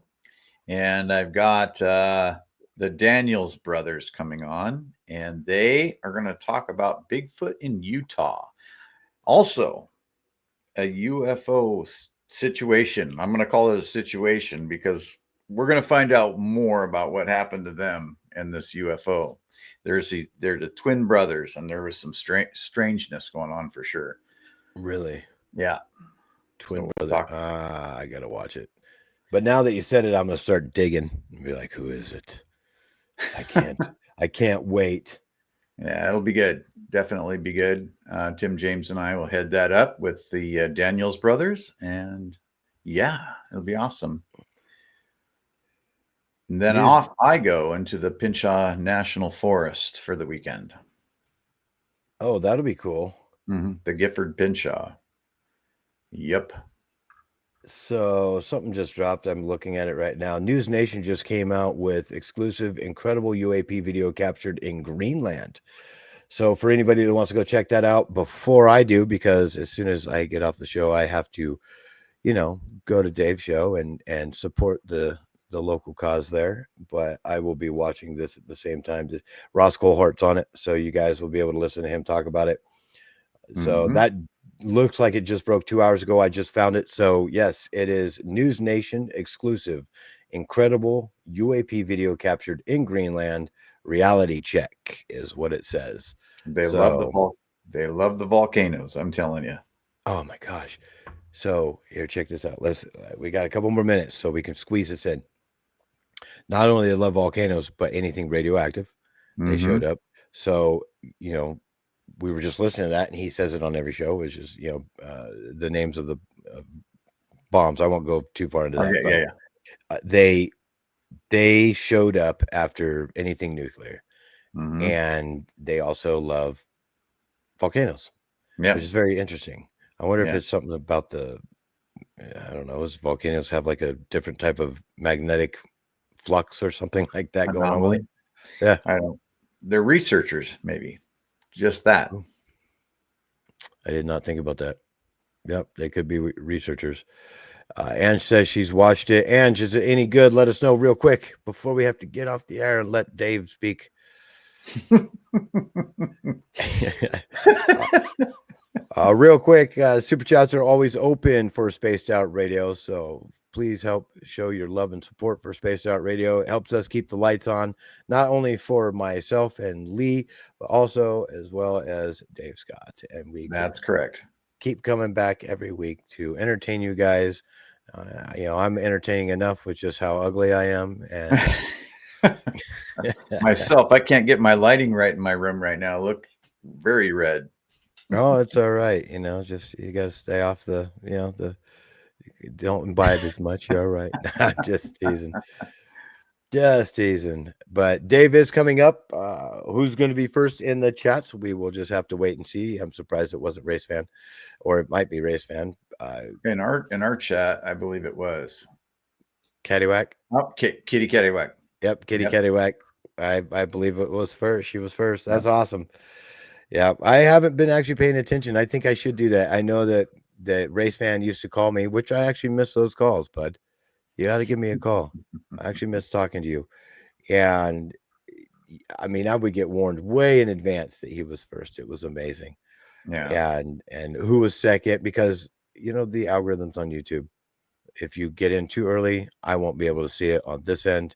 And I've got the Daniels brothers coming on, and they are going to talk about Bigfoot in Utah. Also, a UFO situation. I'm going to call it a situation because we're going to find out more about what happened to them and this UFO. They're the twin brothers, and there was some strangeness going on for sure. Really? Yeah. Twin brother. I got to watch it. But now that you said it, I'm going to start digging and be like, who is it? I can't wait. Yeah, it'll be good. Definitely be good. Tim James and I will head that up with the Daniels brothers. And yeah, it'll be awesome. And then off I go into the Pinchot National Forest for the weekend. Oh, that'll be cool. The Gifford Pinchot. Yep. So something just dropped. I'm looking at it right now. News Nation just came out with exclusive, incredible UAP video captured in Greenland. So for anybody that wants to go check that out before I do, because as soon as I get off the show, I have to, go to Dave's show and support the local cause there. But I will be watching this at the same time. Ross Colehart's on it, so you guys will be able to listen to him talk about it. So that looks like it just broke 2 hours ago. I just found it. So yes, it is News Nation exclusive, incredible UAP video captured in Greenland. Reality check is what it says. They love the volcanoes. I'm telling you. Oh my gosh. So here, check this out. We got a couple more minutes so we can squeeze this in. Not only they love volcanoes, but anything radioactive. They showed up. So, we were just listening to that, and he says it on every show, which is, the names of the bombs. I won't go too far into that. They showed up after anything nuclear, and they also love volcanoes, which is very interesting. I wonder if it's something about I don't know, does volcanoes have like a different type of magnetic flux or something like that going on with it? Yeah. I don't. They're researchers, maybe. Just that. I did not think about that. Yep, they could be researchers. Ange says she's watched it. Ange, is it any good? Let us know real quick before we have to get off the air and let Dave speak. Real quick, super chats are always open for Spaced Out Radio, so please help show your love and support for Spaced Out Radio. It helps us keep the lights on, not only for myself and Lee, but also as well as Dave Scott. And that's correct. Keep coming back every week to entertain you guys. I'm entertaining enough with just how ugly I am, and myself, I can't get my lighting right in my room right now. Look very red. Oh, it's all right. Just you gotta stay off don't imbibe as much. You're all right. I'm just teasing. Just teasing. But Dave is coming up. Who's going to be first in the chat? So we will just have to wait and see. I'm surprised it wasn't Race Fan, or it might be Race Fan. In our chat, I believe it was Caddywhack. Oh, Kitty Caddywhack. Yep, Kitty Caddywhack. I believe it was first. She was first. That's awesome. Yeah, I haven't been actually paying attention. I think I should do that. I know that Race Fan used to call me, which I actually miss those calls, bud. You got to give me a call. I actually miss talking to you. And I mean, I would get warned way in advance that he was first. It was amazing. Yeah. And who was second, because the algorithms on YouTube, if you get in too early, I won't be able to see it on this end.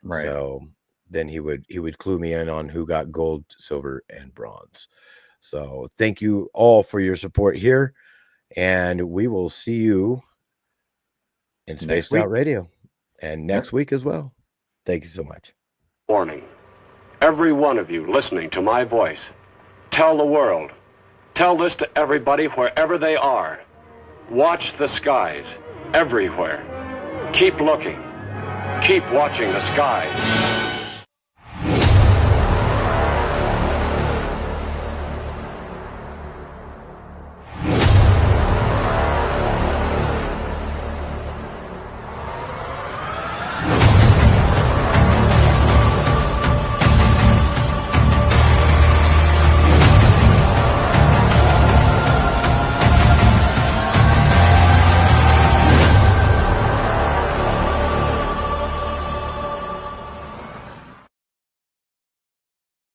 Right. So then he would clue me in on who got gold, silver, and bronze. So thank you all for your support here, and we will see you in Spaced Out Radio and next week as well. Thank you so much. Warning. Every one of you listening to my voice, tell the world. Tell this to everybody wherever they are. Watch the skies everywhere. Keep looking. Keep watching the skies.